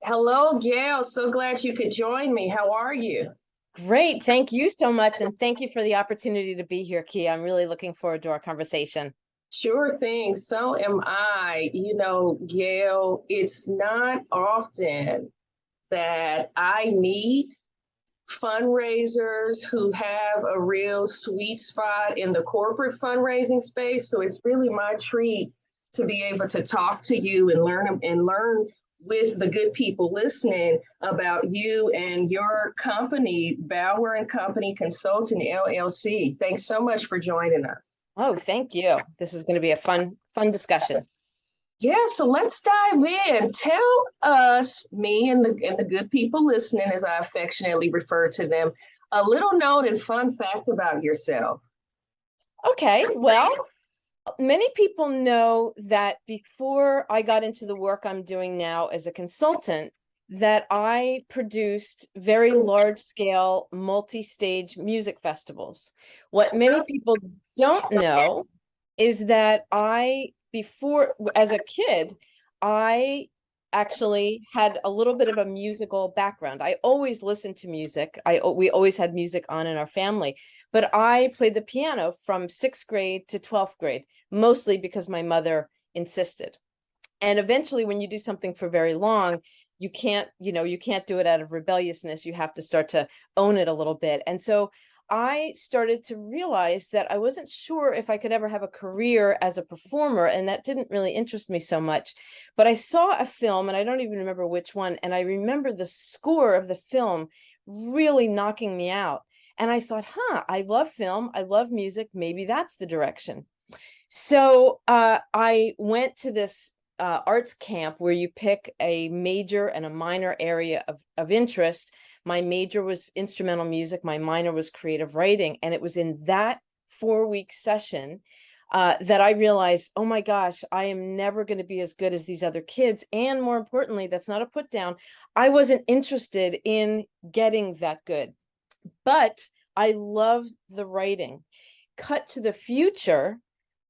Hello, Gail. So glad you could join me. How are you? Great. Thank you so much. And thank you for the opportunity to be here, Kia. I'm really looking forward to our conversation. Sure thing. So am I. Gail, it's not often that I meet fundraisers who have a real sweet spot in the corporate fundraising space. So it's really my treat to be able to talk to you and learn with the good people listening about you and your company, Bower and Company Consulting LLC. Thanks so much for joining us. Oh, thank you. This is going to be a fun discussion. Yeah, so let's dive in. Tell us, me and the good people listening, as I affectionately refer to them, a little known and fun fact about yourself. Okay. Well, many people know that before I got into the work I'm doing now as a consultant, that I produced very large scale, multi-stage music festivals. What many people don't know is that as a kid, I actually had a little bit of a musical background. I always listened to music. We always had music on in our family, but I played the piano from 6th grade to 12th grade, mostly because my mother insisted. And eventually, when you do something for very long, you can't do it out of rebelliousness. You have to start to own it a little bit. And so I started to realize that I wasn't sure if I could ever have a career as a performer, and that didn't really interest me so much. But I saw a film, and I don't even remember which one, and I remember the score of the film really knocking me out. And I thought, I love film, I love music, maybe that's the direction. So I went to this arts camp where you pick a major and a minor area of interest. My major was instrumental music. My minor was creative writing. And it was in that 4-week session that I realized, oh my gosh, I am never going to be as good as these other kids. And more importantly, that's not a put down. I wasn't interested in getting that good, but I loved the writing. Cut to the future.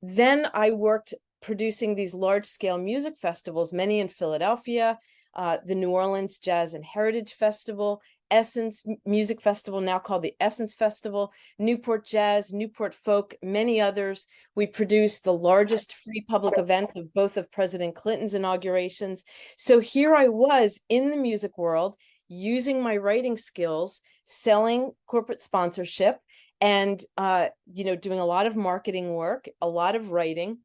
Then I worked producing these large-scale music festivals, many in Philadelphia, the New Orleans Jazz and Heritage Festival, Essence Music Festival, now called the Essence Festival, Newport Jazz, Newport Folk, many others. We produced the largest free public events of both of President Clinton's inaugurations. So here I was in the music world, using my writing skills, selling corporate sponsorship, and doing a lot of marketing work, a lot of writing.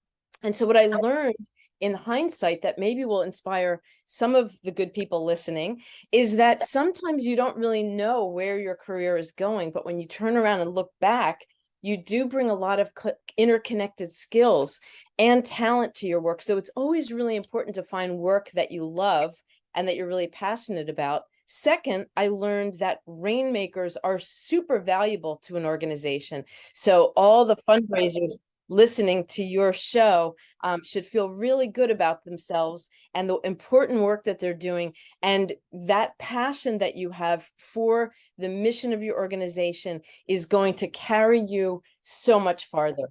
And so what I learned in hindsight that maybe will inspire some of the good people listening is that sometimes you don't really know where your career is going, but when you turn around and look back, you do bring a lot of interconnected skills and talent to your work. So it's always really important to find work that you love and that you're really passionate about. Second, I learned that rainmakers are super valuable to an organization. So all the fundraisers listening to your show should feel really good about themselves and the important work that they're doing, and that passion that you have for the mission of your organization is going to carry you so much farther.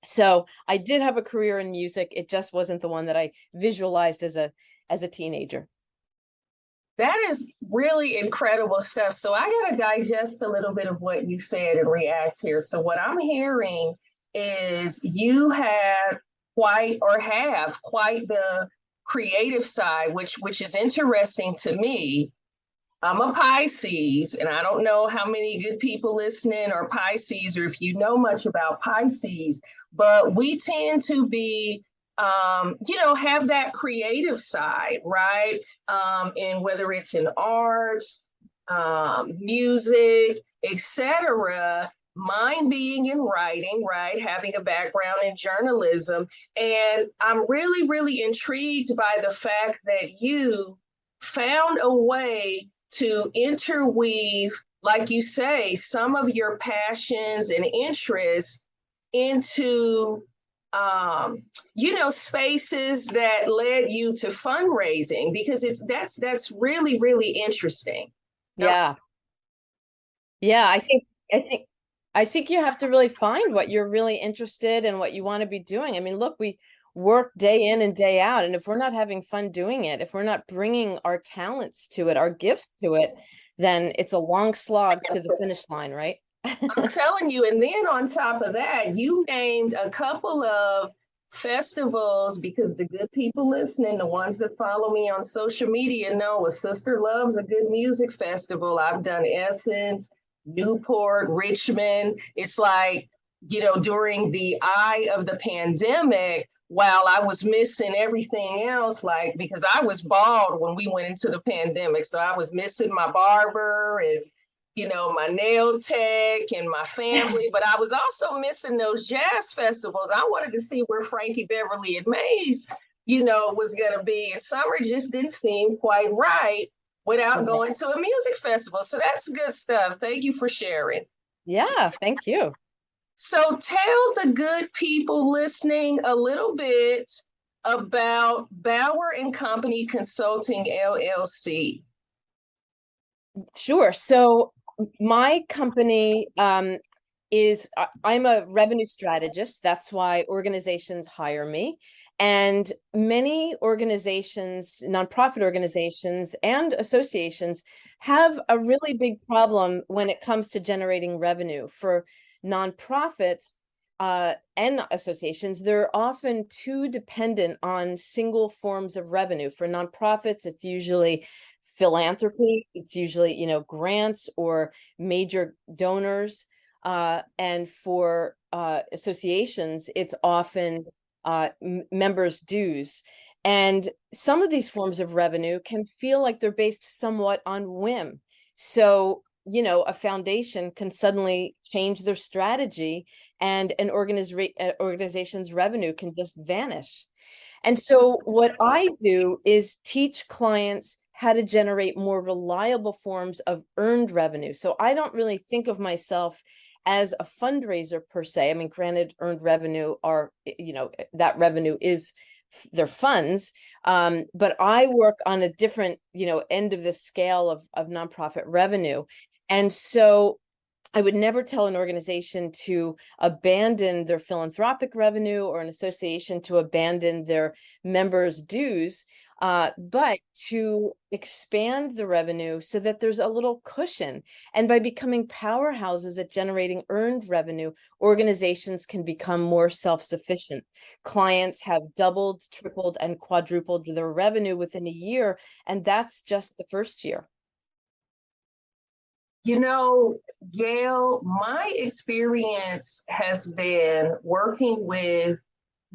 So I did have a career in music. It just wasn't the one that I visualized as a teenager. That is really incredible stuff. So I got to digest a little bit of what you said and react here. So what I'm hearing is you have quite the creative side, which is interesting to me. I'm a Pisces, and I don't know how many good people listening are Pisces, or if you know much about Pisces, but we tend to be have that creative side, right? And whether it's in arts, music, etc. Mine being in writing, right? Having a background in journalism. And I'm really, really intrigued by the fact that you found a way to interweave, like you say, some of your passions and interests into spaces that led you to fundraising, because that's really, really interesting. Yeah. Yeah, I think you have to really find what you're really interested in, what you want to be doing. I mean, look, we work day in and day out. And if we're not having fun doing it, if we're not bringing our talents to it, our gifts to it, then it's a long slog to the finish line, right? I'm telling you. And then on top of that, you named a couple of festivals, because the good people listening, the ones that follow me on social media, know a sister loves a good music festival. I've done Essence, Newport, Richmond. It's like, during the eye of the pandemic, while I was missing everything else, like, because I was bald when we went into the pandemic. So I was missing my barber and my nail tech and my family, but I was also missing those jazz festivals. I wanted to see where Frankie Beverly and Mays, was going to be. And summer just didn't seem quite right without going to a music festival. So that's good stuff. Thank you for sharing. Yeah, thank you. So tell the good people listening a little bit about Bower and Company Consulting, LLC. Sure. So my company I'm a revenue strategist. That's why organizations hire me. And many organizations, nonprofit organizations and associations have a really big problem when it comes to generating revenue. For nonprofits and associations, they're often too dependent on single forms of revenue. For nonprofits, it's usually philanthropy, it's usually, grants or major donors. And for associations, it's often members' dues. And some of these forms of revenue can feel like they're based somewhat on whim. So, a foundation can suddenly change their strategy and an organization's revenue can just vanish. And so what I do is teach clients how to generate more reliable forms of earned revenue. So I don't really think of myself as a fundraiser per se. I mean, granted, earned revenue are, that revenue is their funds, but I work on a different, end of the scale of nonprofit revenue. And so I would never tell an organization to abandon their philanthropic revenue or an association to abandon their members' dues, but to expand the revenue so that there's a little cushion. And by becoming powerhouses at generating earned revenue, organizations can become more self-sufficient. Clients have doubled, tripled, and quadrupled their revenue within a year, and that's just the first year. Gail, my experience has been working with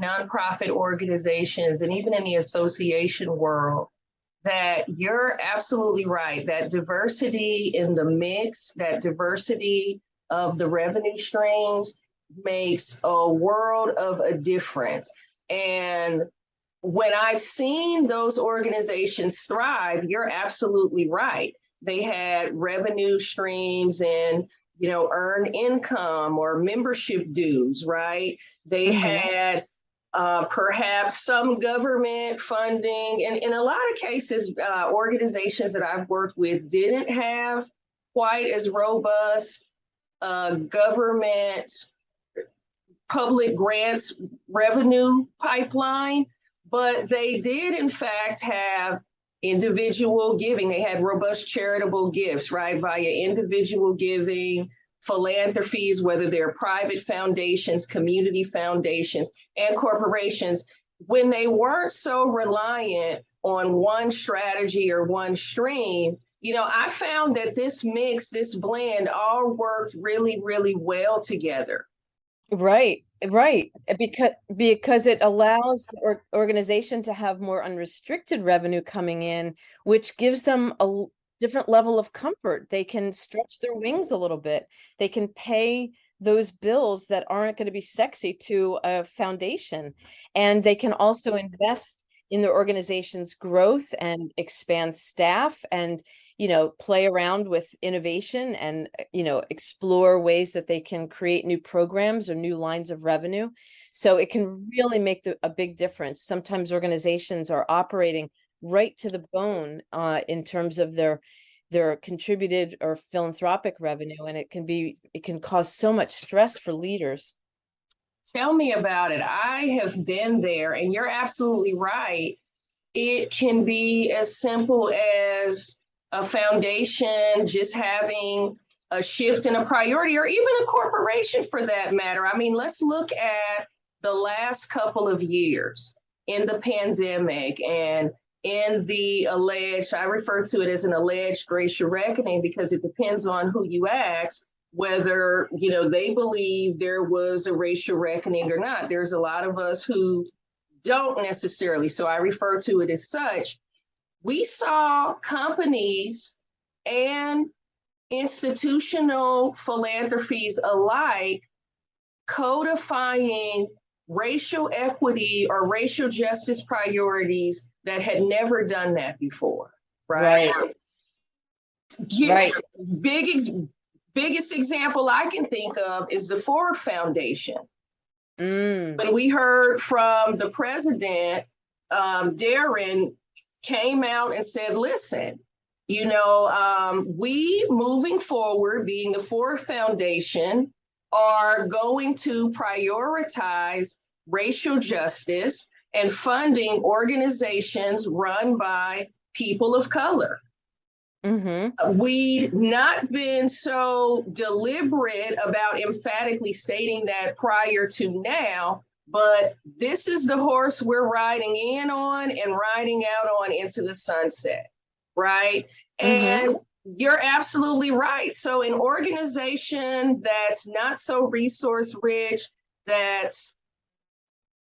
nonprofit organizations and even in the association world, that you're absolutely right. That diversity in the mix, that diversity of the revenue streams makes a world of a difference. And when I've seen those organizations thrive, you're absolutely right. They had revenue streams and, earned income or membership dues, right? They had perhaps some government funding. And in a lot of cases, organizations that I've worked with didn't have quite as robust government public grants revenue pipeline, but they did in fact have individual giving. They had robust charitable gifts, right, via individual giving, philanthropies, whether they're private foundations, community foundations, and corporations. When they weren't so reliant on one strategy or one stream, I found that this mix, this blend, all worked really, really well together. Right. Because it allows the organization to have more unrestricted revenue coming in, which gives them a different level of comfort. They can stretch their wings a little bit. They can pay those bills that aren't going to be sexy to a foundation. And they can also invest in their organization's growth and expand staff and, play around with innovation and, explore ways that they can create new programs or new lines of revenue. So it can really make a big difference. Sometimes organizations are operating right to the bone in terms of their contributed or philanthropic revenue, and it can cause so much stress for leaders. Tell me about it. I have been there, and you're absolutely right. It can be as simple as a foundation just having a shift in a priority, or even a corporation for that matter. I mean, let's look at the last couple of years in the pandemic and in the alleged, I refer to it as an alleged racial reckoning because it depends on who you ask whether, they believe there was a racial reckoning or not. There's a lot of us who don't necessarily, so I refer to it as such. We saw companies and institutional philanthropies alike codifying racial equity or racial justice priorities that had never done that before, right? Right. Biggest example I can think of is the Ford Foundation. Mm. When we heard from the president, Darren came out and said, listen, we moving forward, being the Ford Foundation, are going to prioritize racial justice and funding organizations run by people of color. Mm-hmm. We'd not been so deliberate about emphatically stating that prior to now, but this is the horse we're riding in on and riding out on into the sunset, right? Mm-hmm. And you're absolutely right. So an organization that's not so resource rich, that's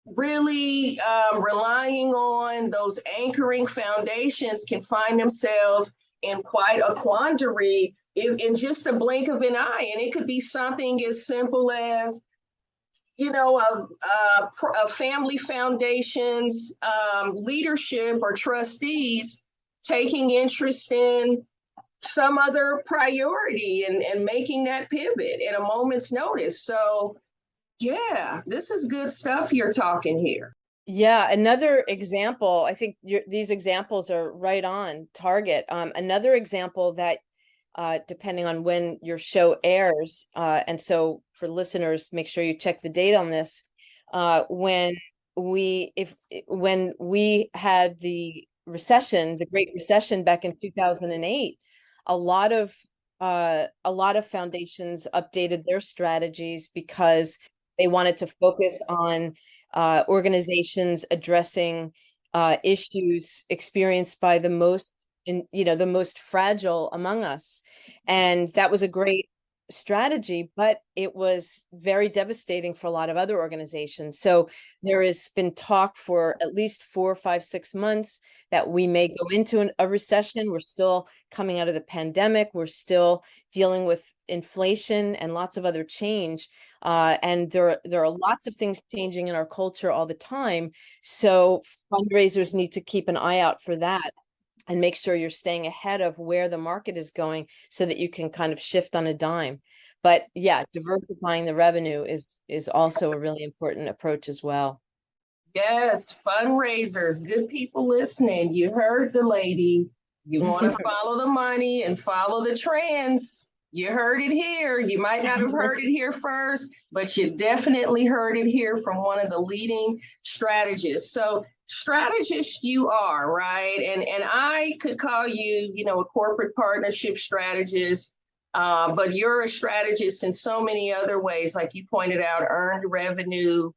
really relying on those anchoring foundations can find themselves in quite a quandary in just a blink of an eye. And it could be something as simple as, a family foundation's leadership or trustees taking interest in some other priority and making that pivot at a moment's notice. So, yeah, this is good stuff you're talking here. Yeah, another example, I think these examples are right on target. Another example that, depending on when your show airs, and so for listeners, make sure you check the date on this. When we had the recession, the Great Recession back in 2008, a lot of foundations updated their strategies because they wanted to focus on organizations addressing issues experienced by the most fragile among us. And that was a great strategy, but it was very devastating for a lot of other organizations. So there has been talk for at least 4, 5, 6 months that we may go into a recession. We're still coming out of the pandemic. We're still dealing with inflation and lots of other change. And there are lots of things changing in our culture all the time. So fundraisers need to keep an eye out for that and make sure you're staying ahead of where the market is going so that you can kind of shift on a dime. But yeah, diversifying the revenue is also a really important approach as well. Yes, fundraisers, good people listening. You heard the lady. You want to follow the money and follow the trends. You heard it here. You might not have heard it here first, but you definitely heard it here from one of the leading strategists. So strategist you are, right? And I could call you, a corporate partnership strategist, but you're a strategist in so many other ways, like you pointed out, earned revenue,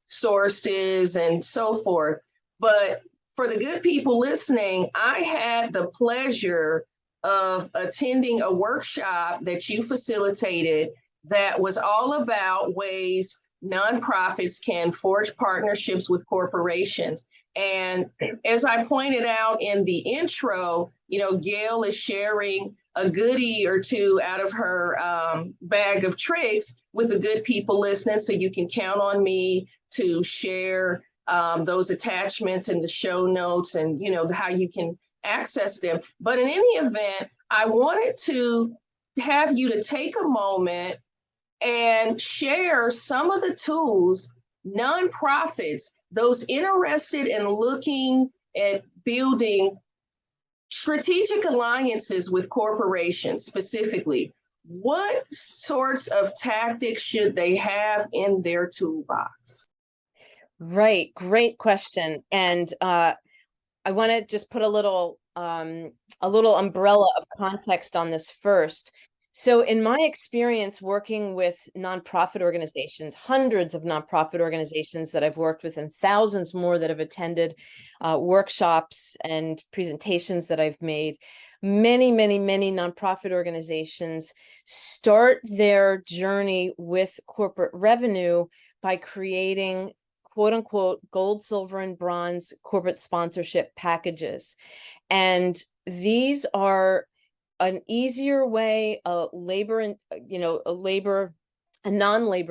sources, and so forth. But for the good people listening, I had the pleasure of attending a workshop that you facilitated that was all about ways nonprofits can forge partnerships with corporations. And as I pointed out in the intro, Gail is sharing a goodie or two out of her bag of tricks with the good people listening. So you can count on me to share those attachments in the show notes and, how you can access them. But in any event, I wanted to have you to take a moment and share some of the tools nonprofits, those interested in looking at building strategic alliances with corporations specifically. what sorts of tactics should they have in their toolbox? Right, great question. And I want to just put a little umbrella of context on this first. So in my experience working with nonprofit organizations, hundreds of nonprofit organizations that I've worked with and thousands more that have attended workshops and presentations that I've made, many, many, many nonprofit organizations start their journey with corporate revenue by creating quote unquote gold, silver, and bronze corporate sponsorship packages. And these are an easier way, a non-labor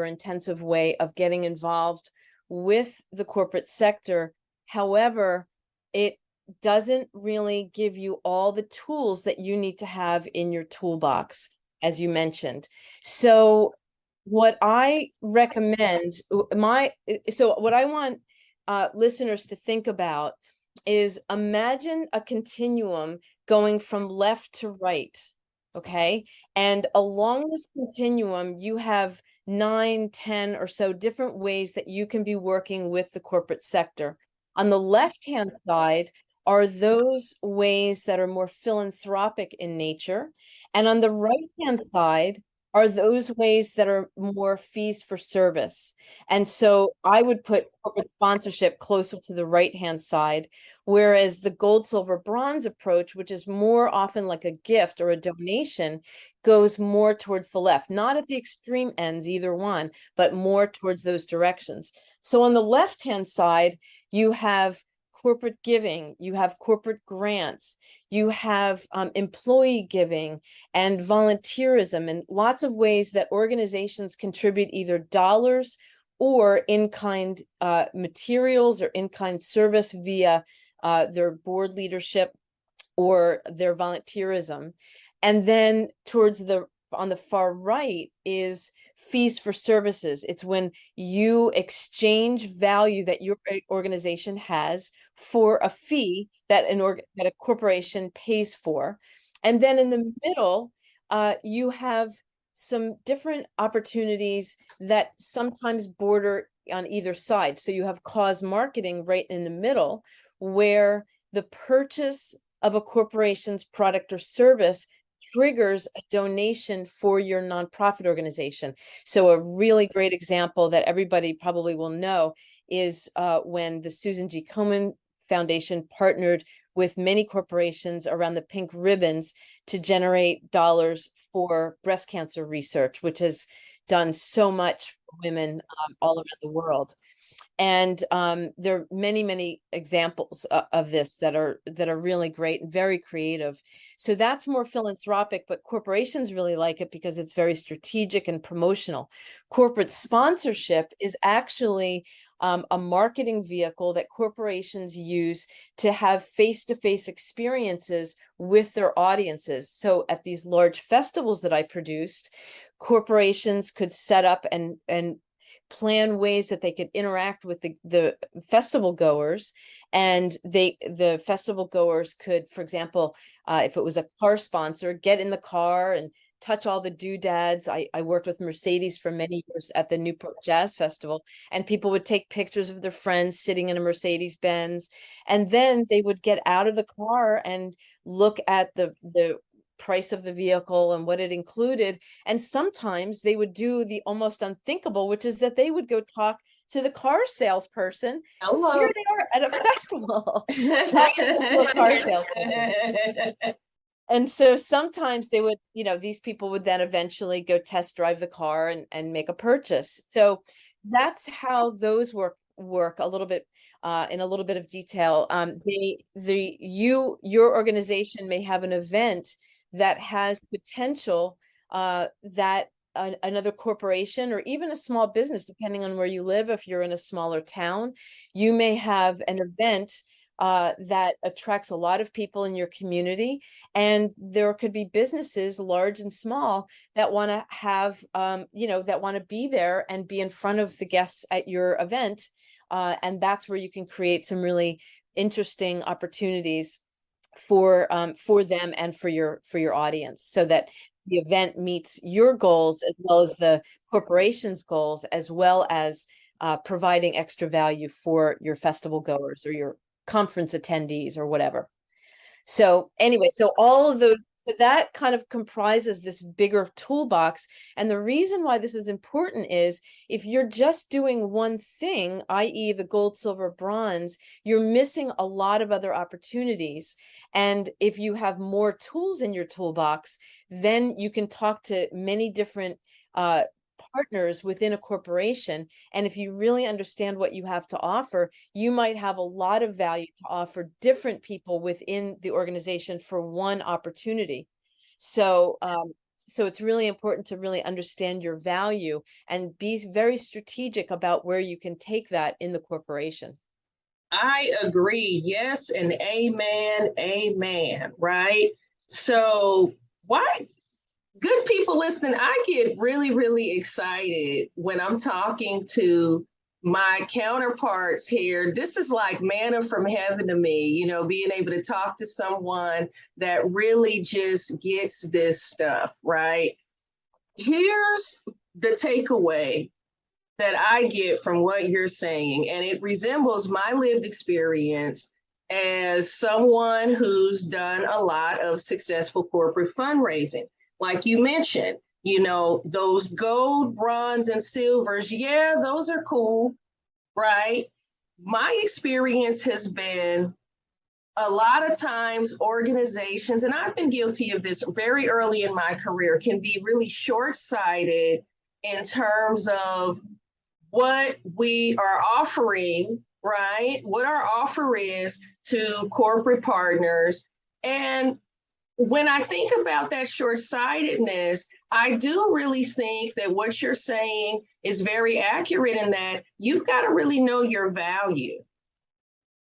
intensive way of getting involved with the corporate sector. However, it doesn't really give you all the tools that you need to have in your toolbox, as you mentioned. So what I recommend, what I want listeners to think about is imagine a continuum going from left to right, okay? And along this continuum, you have 9, 10 or so different ways that you can be working with the corporate sector. On the left-hand side are those ways that are more philanthropic in nature. And on the right-hand side are those ways that are more fees for service. And so I would put corporate sponsorship closer to the right-hand side, whereas the gold, silver, bronze approach, which is more often like a gift or a donation, goes more towards the left, not at the extreme ends, either one, but more towards those directions. So on the left-hand side, you have corporate giving, you have corporate grants, you have employee giving and volunteerism, and lots of ways that organizations contribute either dollars or in-kind materials or in-kind service via their board leadership or their volunteerism. And then on the far right is fees for services. It's when you exchange value that your organization has for a fee that that a corporation pays for. And then in the middle, you have some different opportunities that sometimes border on either side. So you have cause marketing right in the middle, where the purchase of a corporation's product or service triggers a donation for your nonprofit organization. So a really great example that everybody probably will know is when the Susan G. Komen Foundation partnered with many corporations around the pink ribbons to generate dollars for breast cancer research, which has done so much for women all around the world. And there are many, many examples of this that are really great and very creative. So that's more philanthropic, but corporations really like it because it's very strategic and promotional. Corporate sponsorship is actually a marketing vehicle that corporations use to have face-to-face experiences with their audiences. So at these large festivals that I produced, corporations could set up and plan ways that they could interact with the festival goers, and the festival goers could, for example, if it was a car sponsor, get in the car and touch all the doodads. I worked with Mercedes for many years at the Newport Jazz Festival, and people would take pictures of their friends sitting in a Mercedes Benz, and then they would get out of the car and look at the price of the vehicle and what it included. And sometimes they would do the almost unthinkable, which is that they would go talk to the car salesperson. Hello. Here they are at a festival. A car salesperson. And so sometimes they would, these people would then eventually go test drive the car and make a purchase. So that's how those work a little bit in a little bit of detail. Your organization may have an event that has potential that another corporation or even a small business, depending on where you live, if you're in a smaller town, you may have an event that attracts a lot of people in your community. And there could be businesses, large and small, that want to have, that want to be there and be in front of the guests at your event. And that's where you can create some really interesting opportunities for them and for your audience, so that the event meets your goals as well as the corporation's goals, as well as providing extra value for your festival goers or your conference attendees or whatever. So anyway, so all of those, so that kind of comprises this bigger toolbox. And the reason why this is important is if you're just doing one thing, i.e. the gold, silver, bronze, you're missing a lot of other opportunities. And if you have more tools in your toolbox, then you can talk to many different partners within a corporation. And if you really understand what you have to offer, you might have a lot of value to offer different people within the organization for one opportunity. So, so it's really important to really understand your value and be very strategic about where you can take that in the corporation. I agree. Yes, and amen, amen, right? So why? Good people listening, I get really, really excited when I'm talking to my counterparts here. This is like manna from heaven to me, you know, being able to talk to someone that really just gets this stuff, right? Here's the takeaway that I get from what you're saying, and it resembles my lived experience as someone who's done a lot of successful corporate fundraising. Like you mentioned, you know, those gold, bronze, and silvers, yeah, those are cool, right? My experience has been a lot of times organizations, and I've been guilty of this very early in my career, can be really short-sighted in terms of what we are offering, right? What our offer is to corporate partners. And when I think about that short-sightedness, I do really think that what you're saying is very accurate in that you've got to really know your value.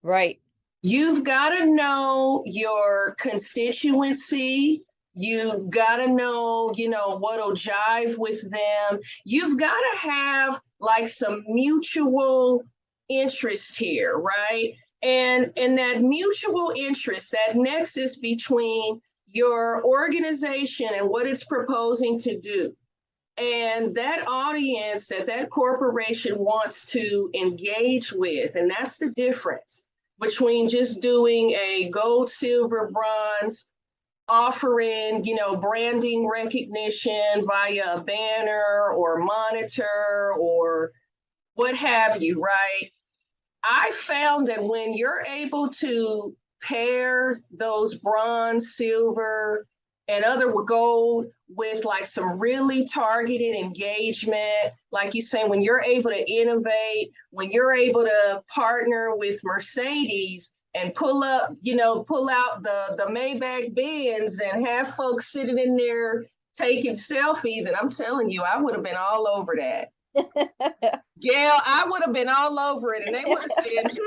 Right. You've got to know your constituency. You've got to know, you know, what'll jive with them. You've got to have like some mutual interest here, right? And that mutual interest, that nexus between your organization and what it's proposing to do, and that audience that corporation wants to engage with. And that's the difference between just doing a gold, silver, bronze, offering, you know, branding recognition via a banner or monitor or what have you, right? I found that when you're able to pair those bronze, silver, and other gold with like some really targeted engagement, like you say, when you're able to innovate, when you're able to partner with Mercedes and pull out the Maybach Benz and have folks sitting in there taking selfies. And I'm telling you, I would have been all over that. Gail, I would have been all over it, and they would have said,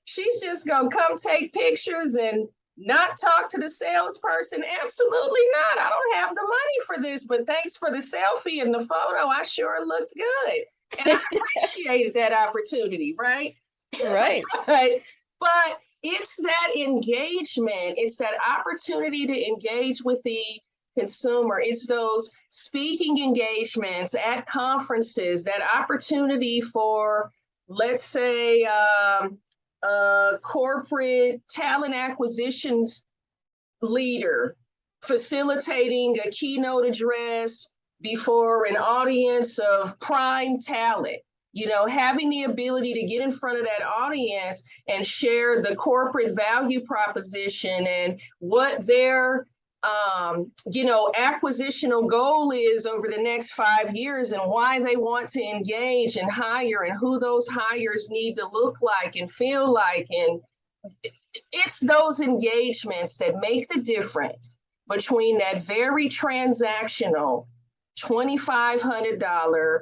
she's just gonna come take pictures and not talk to the salesperson. Absolutely not. I don't have the money for this, but thanks for the selfie and the photo. I sure looked good. And I appreciated that opportunity, right? Right. But it's that engagement, it's that opportunity to engage with the consumer. It's those speaking engagements at conferences, that opportunity for, let's say, corporate talent acquisitions leader facilitating a keynote address before an audience of prime talent. You know, having the ability to get in front of that audience and share the corporate value proposition and what their acquisitional goal is over the next 5 years and why they want to engage and hire and who those hires need to look like and feel like. And it's those engagements that make the difference between that very transactional $2,500,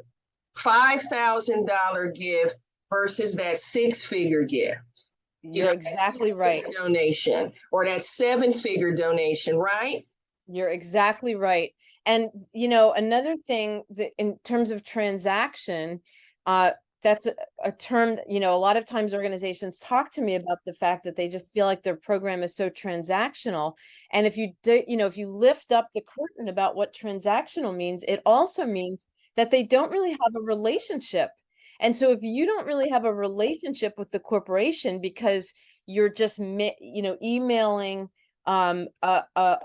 $5,000 gift versus that six-figure gift. You're exactly right. Donation or that seven-figure donation, right? You're exactly right. And, you know, another thing that in terms of transaction, that's a term, you know, a lot of times organizations talk to me about the fact that they just feel like their program is so transactional. And if you do, you know, if you lift up the curtain about what transactional means, it also means that they don't really have a relationship. And so if you don't really have a relationship with the corporation because you're just, you know, emailing a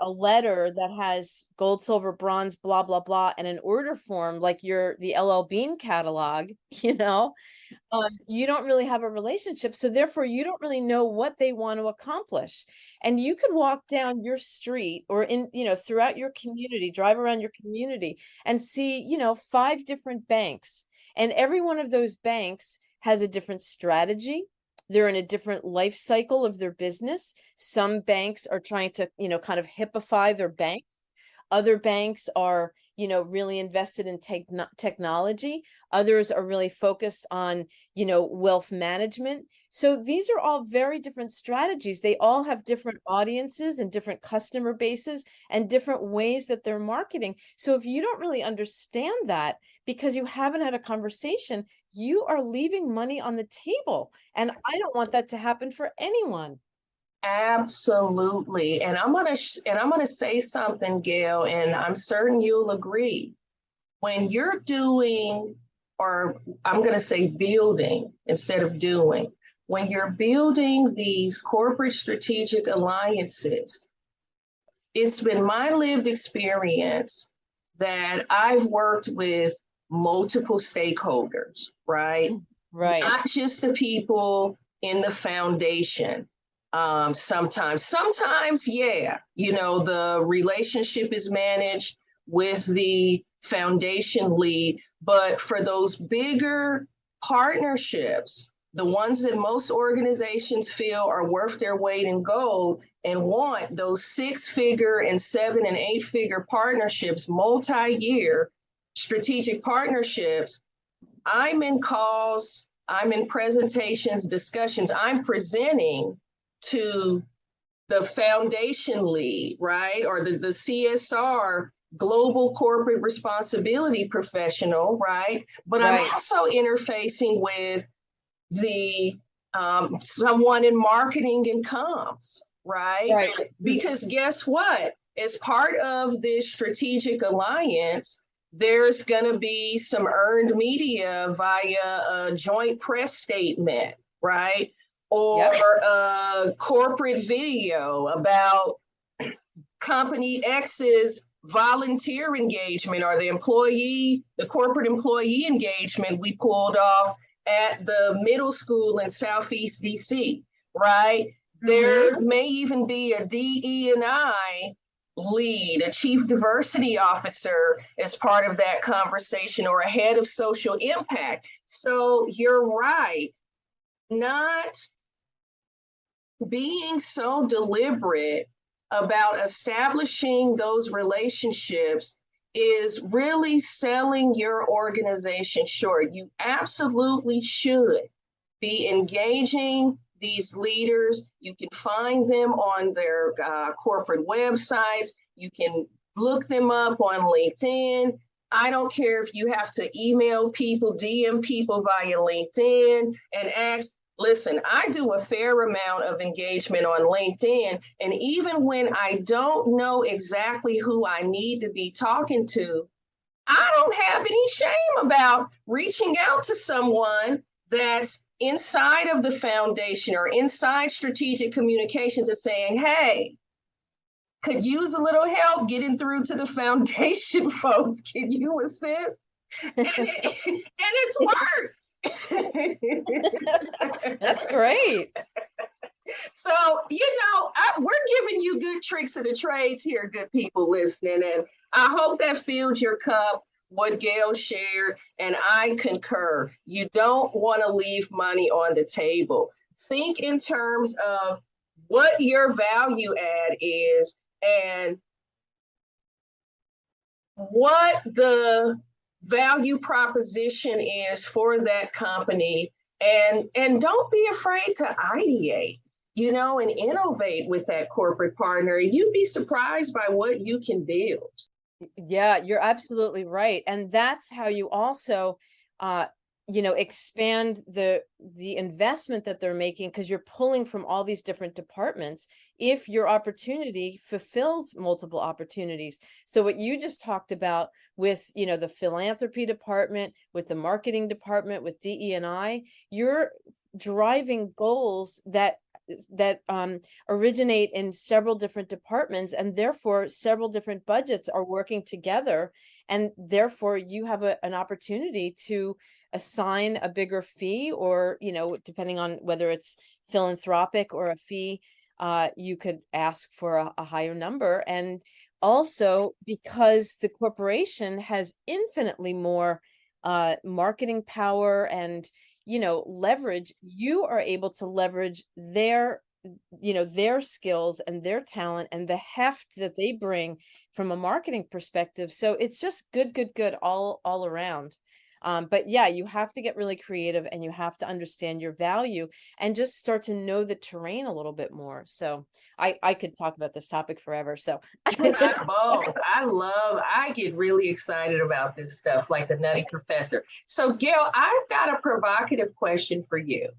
letter that has gold, silver, bronze, blah, blah, blah, and an order form like you're the LL Bean catalog, you know, you don't really have a relationship. So therefore you don't really know what they want to accomplish. And you could walk down your street or in, you know, throughout your community, drive around your community and see, you know, 5 different banks. And every one of those banks has a different strategy. They're in a different life cycle of their business. Some banks are trying to, you know, kind of hippify their bank. Other banks are, you know, really invested in technology. Others are really focused on, you know, wealth management. So these are all very different strategies. They all have different audiences and different customer bases and different ways that they're marketing. So if you don't really understand that because you haven't had a conversation, you are leaving money on the table. And I don't want that to happen for anyone. Absolutely. And I'm gonna say something, Gail, and I'm certain you'll agree. When you're doing, or I'm gonna say building instead of doing, when you're building these corporate strategic alliances, it's been my lived experience that I've worked with multiple stakeholders, right? Right. Not just the people in the foundation. Sometimes, yeah, you know, the relationship is managed with the foundation lead, but for those bigger partnerships, the ones that most organizations feel are worth their weight in gold and want those 6-figure and 7- and 8-figure partnerships, multi-year strategic partnerships, I'm in calls, I'm in presentations, discussions, I'm presenting to the foundation lead, right? Or the CSR, global corporate responsibility professional, right? But Right. I'm also interfacing with the someone in marketing and comms, right? Right. Because guess what? As part of this strategic alliance, there's going to be some earned media via a joint press statement, right? Or a corporate video about company X's volunteer engagement or the corporate employee engagement we pulled off at the middle school in Southeast DC, right? Mm-hmm. There may even be a DE&I lead, a chief diversity officer as part of that conversation, or a head of social impact. So you're right, not being so deliberate about establishing those relationships is really selling your organization short. You absolutely should be engaging these leaders. You can find them on their corporate websites. You can look them up on LinkedIn. I don't care if you have to email people, DM people via LinkedIn and ask, listen, I do a fair amount of engagement on LinkedIn. And even when I don't know exactly who I need to be talking to, I don't have any shame about reaching out to someone that's inside of the foundation or inside strategic communications and saying, hey, could use a little help getting through to the foundation folks. Can you assist? And it's worked. That's great. So, you know, we're giving you good tricks of the trades here, good people listening. And I hope that filled your cup, what Gail shared, and I concur. You don't want to leave money on the table. Think in terms of what your value add is and what the value proposition is for that company, and don't be afraid to ideate, you know, and innovate with that corporate partner. You'd be surprised by what you can build. Yeah, you're absolutely right. And that's how you also expand the investment that they're making, because you're pulling from all these different departments if your opportunity fulfills multiple opportunities. So what you just talked about with, the philanthropy department, with the marketing department, with DE&I, you're driving goals that originate in several different departments, and therefore several different budgets are working together, and therefore you have an opportunity to assign a bigger fee, or depending on whether it's philanthropic or a fee, you could ask for a higher number. And also, because the corporation has infinitely more marketing power and leverage, you are able to leverage their skills and their talent and the heft that they bring from a marketing perspective. So it's just good all around. But yeah, you have to get really creative, and you have to understand your value and just start to know the terrain a little bit more. So I could talk about this topic forever. So I get really excited about this stuff, like the Nutty Professor. So Gail, I've got a provocative question for you.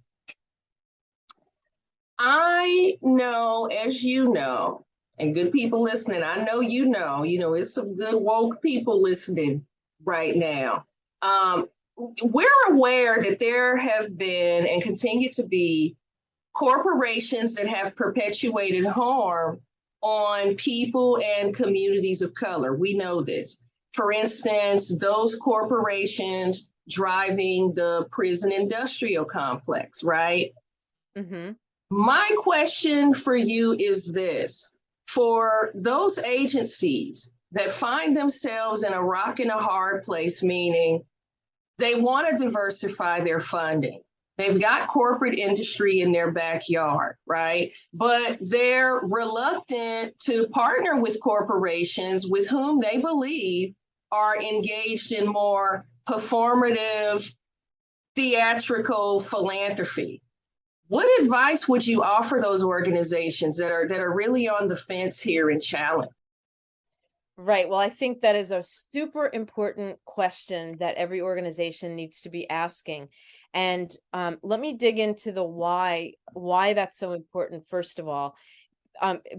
I know, as you know, and good people listening, I know it's some good woke people listening right now. We're aware that there have been and continue to be corporations that have perpetuated harm on people and communities of color. We know this. For instance, those corporations driving the prison industrial complex, right? Mm-hmm. My question for you is this: for those agencies that find themselves in a rock and a hard place, meaning they want to diversify their funding, they've got corporate industry in their backyard, right? But they're reluctant to partner with corporations with whom they believe are engaged in more performative, theatrical philanthropy. What advice would you offer those organizations that are really on the fence here and challenge? Right. Well, I think that is a super important question that every organization needs to be asking. And let me dig into the why that's so important, first of all.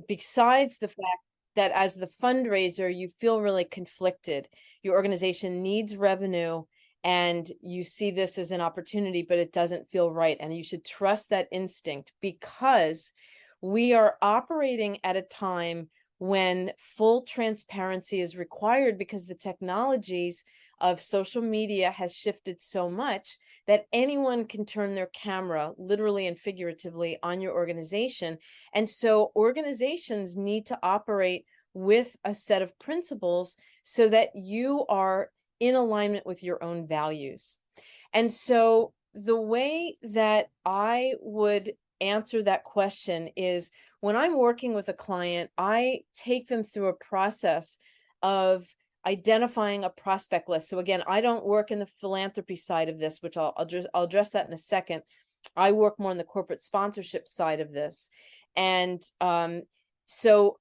Besides the fact that as the fundraiser, you feel really conflicted. Your organization needs revenue, and you see this as an opportunity, but it doesn't feel right. And you should trust that instinct, because we are operating at a time when full transparency is required, because the technologies of social media has shifted so much that anyone can turn their camera, literally and figuratively, on your organization. And so organizations need to operate with a set of principles so that you are in alignment with your own values. And so the way that I would answer that question is, when I'm working with a client, I take them through a process of identifying a prospect list. So again, I don't work in the philanthropy side of this, which I'll address that in a second. I work more on the corporate sponsorship side of this. And so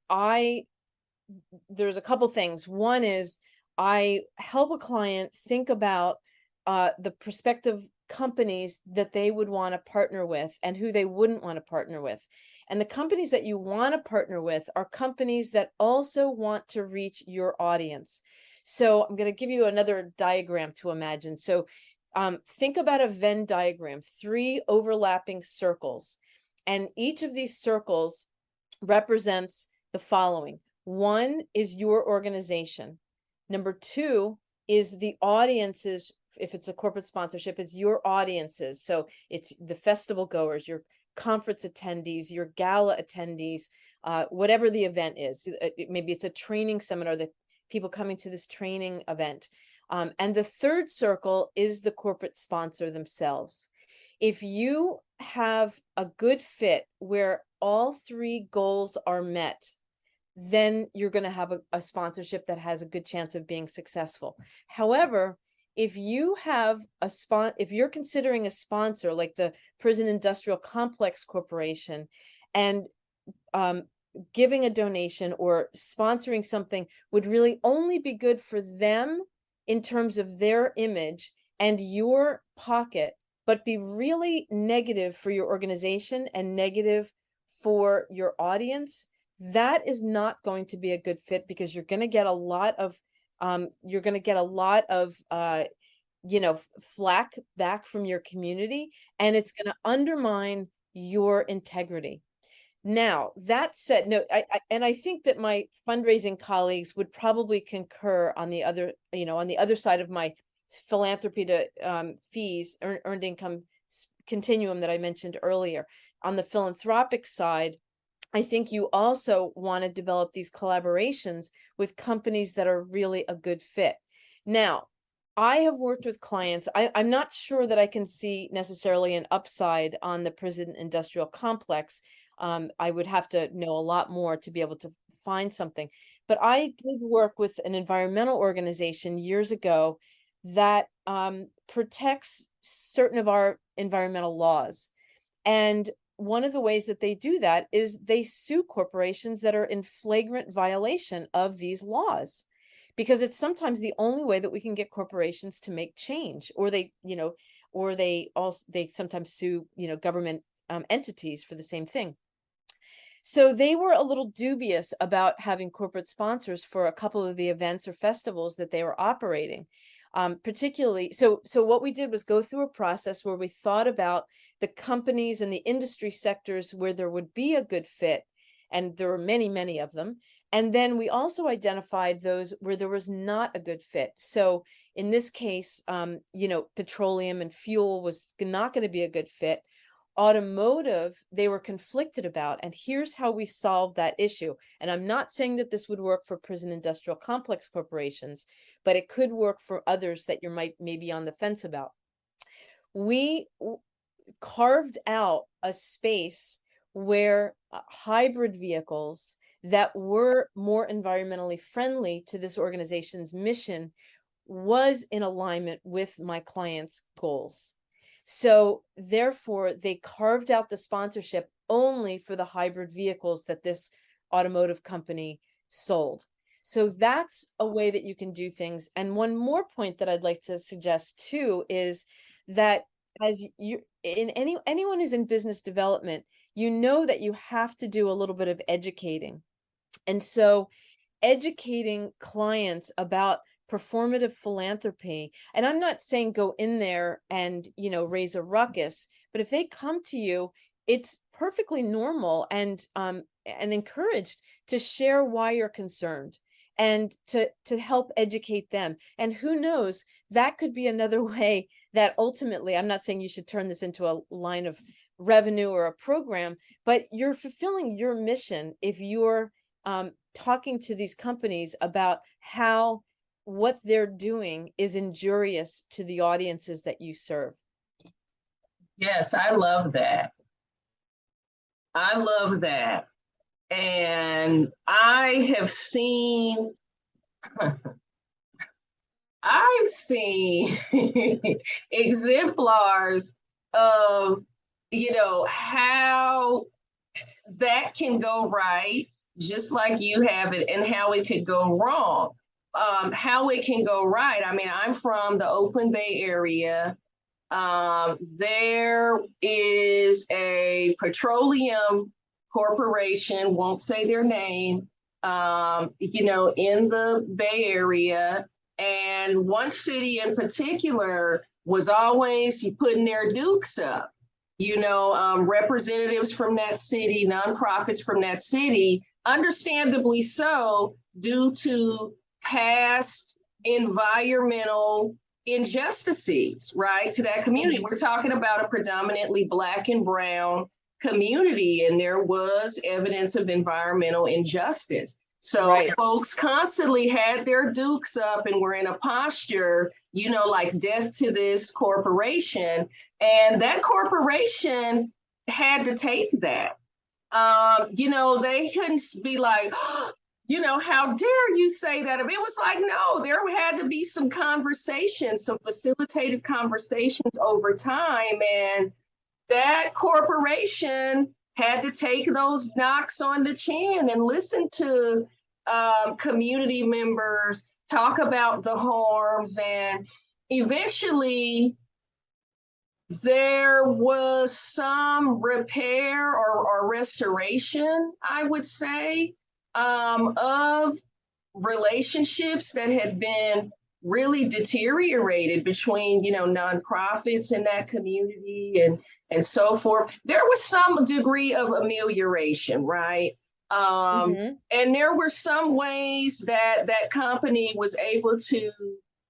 there's a couple things. One is, I help a client think about the prospective companies that they would want to partner with and who they wouldn't want to partner with. And the companies that you want to partner with are companies that also want to reach your audience. So I'm going to give you another diagram to imagine. So think about a Venn diagram, 3 overlapping circles. And each of these circles represents the following. 1 is your organization. Number 2 is the audiences. If it's a corporate sponsorship, it's your audiences. So it's the festival goers, your conference attendees, your gala attendees, whatever the event is. Maybe it's a training seminar, the people coming to this training event. And the 3rd circle is the corporate sponsor themselves. If you have a good fit where all 3 goals are met, then you're going to have a sponsorship that has a good chance of being successful. However, if you have if you're considering a sponsor like the Prison Industrial Complex Corporation, and giving a donation or sponsoring something would really only be good for them in terms of their image, and your pocket, but be really negative for your organization and negative for your audience, that is not going to be a good fit, because you're going to get a lot of flack back from your community, and it's going to undermine your integrity. Now, that said, no, I think that my fundraising colleagues would probably concur on the other side of my philanthropy to fees, earned income continuum that I mentioned earlier. On the philanthropic side, I think you also want to develop these collaborations with companies that are really a good fit. Now, I have worked with clients. I'm not sure that I can see necessarily an upside on the prison industrial complex. I would have to know a lot more to be able to find something. But I did work with an environmental organization years ago that protects certain of our environmental laws. And one of the ways that they do that is they sue corporations that are in flagrant violation of these laws, because it's sometimes the only way that we can get corporations to make change. Or they sometimes sue, government entities for the same thing. So they were a little dubious about having corporate sponsors for a couple of the events or festivals that they were operating. Particularly, so what we did was go through a process where we thought about the companies and the industry sectors where there would be a good fit, and there were many, many of them. And then we also identified those where there was not a good fit. So in this case, petroleum and fuel was not going to be a good fit. Automotive, they were conflicted about, and here's how we solved that issue. And I'm not saying that this would work for prison industrial complex corporations, but it could work for others that you might maybe on the fence about. We carved out a space where hybrid vehicles that were more environmentally friendly to this organization's mission was in alignment with my clients' goals. So therefore, they carved out the sponsorship only for the hybrid vehicles that this automotive company sold. So that's a way that you can do things. And one more point that I'd like to suggest too is that as you in anyone who's in business development, you know that you have to do a little bit of educating. And so educating clients about performative philanthropy, and I'm not saying go in there and raise a ruckus, but if they come to you, it's perfectly normal and encouraged to share why you're concerned and to help educate them. And who knows, that could be another way that ultimately, I'm not saying you should turn this into a line of revenue or a program, but you're fulfilling your mission if you're talking to these companies about how what they're doing is injurious to the audiences that you serve. Yes, I love that. I love that. And I have seen, I've seen exemplars of, how that can go right, just like you have it, and how it could go wrong. How it can go right. I mean, I'm from the Oakland Bay area. There is a petroleum corporation, won't say their name, in the Bay Area. And one city in particular was always putting their dukes up. Representatives from that city, nonprofits from that city, understandably so, due to past environmental injustices, right, to that community. We're talking about a predominantly Black and brown community, and there was evidence of environmental injustice. So right. Folks constantly had their dukes up and were in a posture, like death to this corporation. And that corporation had to take that. They couldn't be like, how dare you say that? I mean, it was like, no, there had to be some conversations, some facilitated conversations over time. And that corporation had to take those knocks on the chin and listen to community members talk about the harms and eventually there was some repair or restoration, I would say, of relationships that had been really deteriorated between, nonprofits in that community and so forth. There was some degree of amelioration, right? And there were some ways that that company was able to,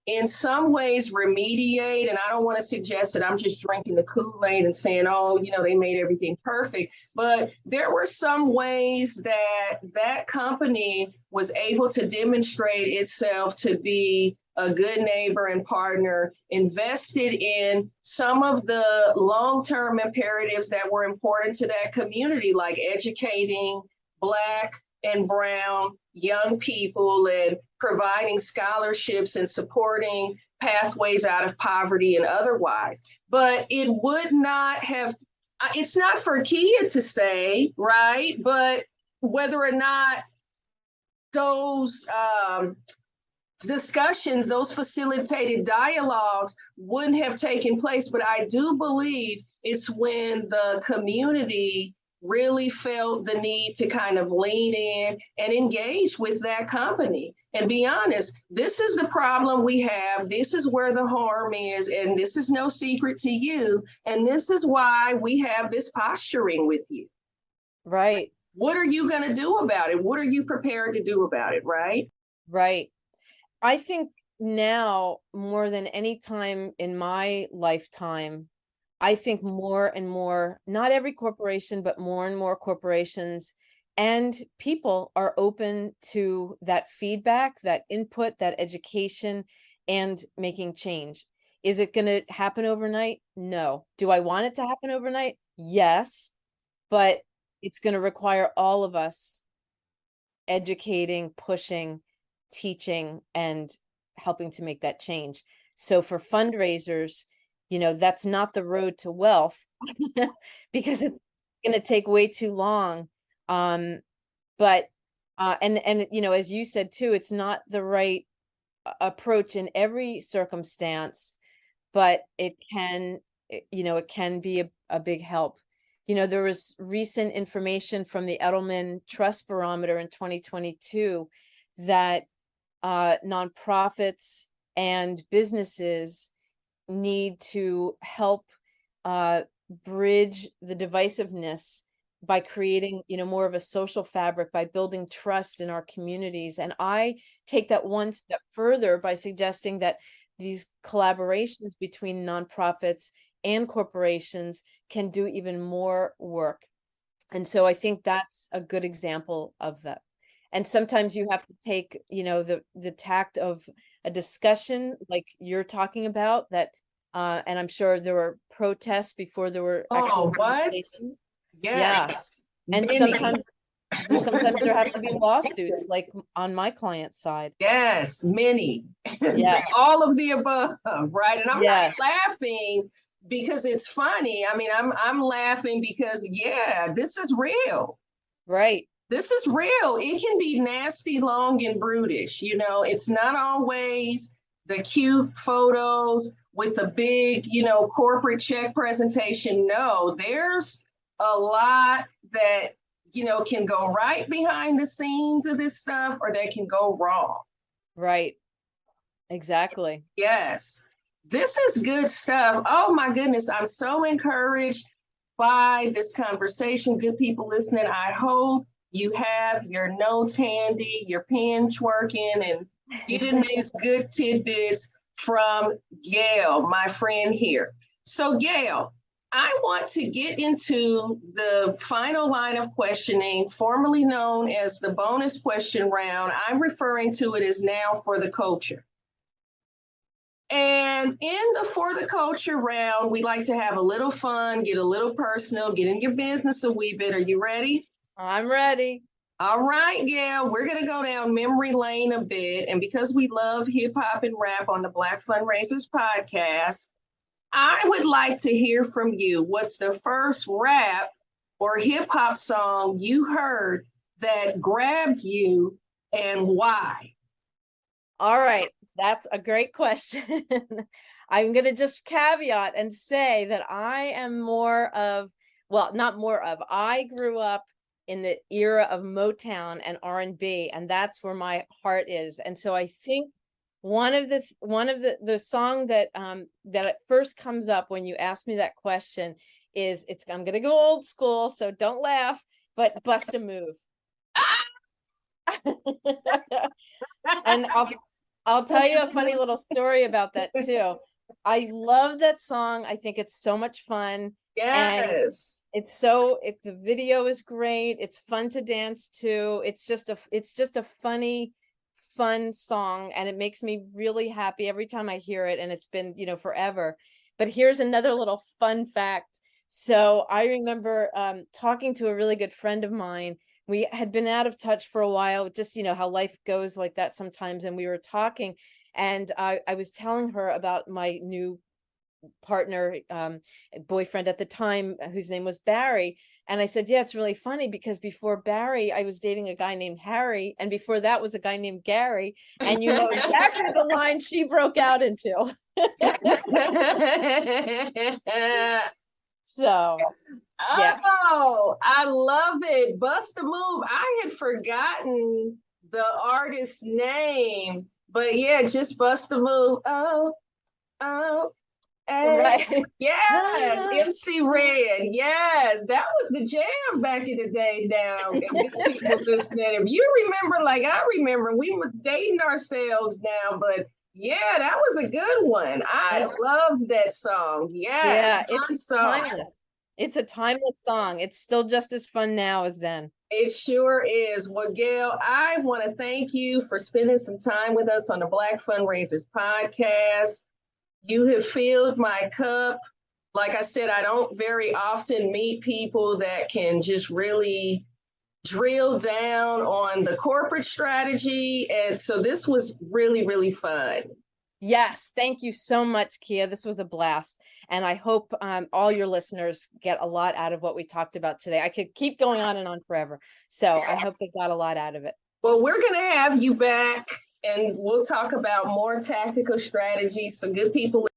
in some ways, remediate. And I don't want to suggest that I'm just drinking the Kool-Aid and saying, oh, they made everything perfect. But there were some ways that that company was able to demonstrate itself to be a good neighbor and partner, invested in some of the long-term imperatives that were important to that community, like educating Black and Brown young people and providing scholarships and supporting pathways out of poverty and otherwise. But it would not have, it's not for Kia to say, right? But whether or not those discussions, those facilitated dialogues wouldn't have taken place. But I do believe it's when the community really felt the need to kind of lean in and engage with that company and be honest. This is the problem we have. This is where the harm is. And this is no secret to you. And this is why we have this posturing with you. Right. What are you going to do about it? What are you prepared to do about it? Right. Right. I think now more than any time in my lifetime, I think more and more, not every corporation, but more and more corporations and people are open to that feedback, that input, that education, and making change. Is it going to happen overnight? No. Do I want it to happen overnight? Yes. But it's going to require all of us educating, pushing, teaching, and helping to make that change. So for fundraisers, that's not the road to wealth because it's going to take way too long. But as you said too, it's not the right approach in every circumstance, but it can be a big help. There was recent information from the Edelman Trust Barometer in 2022 that nonprofits and businesses need to help bridge the divisiveness by creating, more of a social fabric, by building trust in our communities. And I take that one step further by suggesting that these collaborations between nonprofits and corporations can do even more work. And so I think that's a good example of that. And sometimes you have to take, the tact of a discussion like you're talking about that. And I'm sure there were protests before there were actual Yes. Yeah. And sometimes there have to be lawsuits, like on my client's side. Yes, many. Yeah. All of the above, right? And I'm Yes. not laughing because it's funny. I mean, I'm laughing because this is real. Right. This is real. It can be nasty, long, and brutish. It's not always the cute photos with a big, corporate check presentation. No, there's a lot that, can go right behind the scenes of this stuff or that can go wrong. Right. Exactly. Yes. This is good stuff. Oh my goodness. I'm so encouraged by this conversation. Good people listening. I hope you have your notes handy, your pen twerking, and getting these good tidbits from Gail, my friend here. So Gail, I want to get into the final line of questioning, formerly known as the bonus question round. I'm referring to it as now for the culture. And in the For the Culture round, we like to have a little fun, get a little personal, get in your business a wee bit. Are you ready? I'm ready. All right, Gail, we're going to go down memory lane a bit. And because we love hip hop and rap on the Black Fundraisers Podcast, I would like to hear from you. What's the first rap or hip hop song you heard that grabbed you and why? All right. That's a great question. I'm going to just caveat and say that I am more of, well, not more of, I grew up in the era of Motown and R&B, and that's where my heart is. And so I think one of the song that that first comes up when you ask me that question is, I'm going to go old school, so don't laugh, but Bust a Move. And I'll tell you a funny little story about that too. I love that song. I think it's so much fun. Yes. And the video is great. It's fun to dance to. It's just a funny, fun song, and it makes me really happy every time I hear it. And it's been, forever. But here's another little fun fact. So I remember talking to a really good friend of mine. We had been out of touch for a while, just, how life goes like that sometimes. And we were talking, and I was telling her about my new partner, boyfriend at the time, whose name was Barry. And I said, yeah, it's really funny because before Barry, I was dating a guy named Harry. And before that was a guy named Gary. And you know exactly the line she broke out into. So, yeah. Oh, I love it. Bust a Move. I had forgotten the artist's name, but yeah, just Bust a Move. Oh, Right. yes, MC Red. Yes, that was the jam back in the day. Now, people listening, if you remember, like I remember, we were dating ourselves now, but yeah, that was a good one. I love that song. Yeah, it's song. timeless. It's a timeless song. It's still just as fun now as then. It sure is. Well, Gail, I want to thank you for spending some time with us on the Black Fundraisers Podcast. You have filled my cup. Like I said, I don't very often meet people that can just really drill down on the corporate strategy. And so this was really, really fun. Yes, thank you so much, Kia. This was a blast. And I hope all your listeners get a lot out of what we talked about today. I could keep going on and on forever. So I hope they got a lot out of it. Well, we're going to have you back, and we'll talk about more tactical strategies. So good people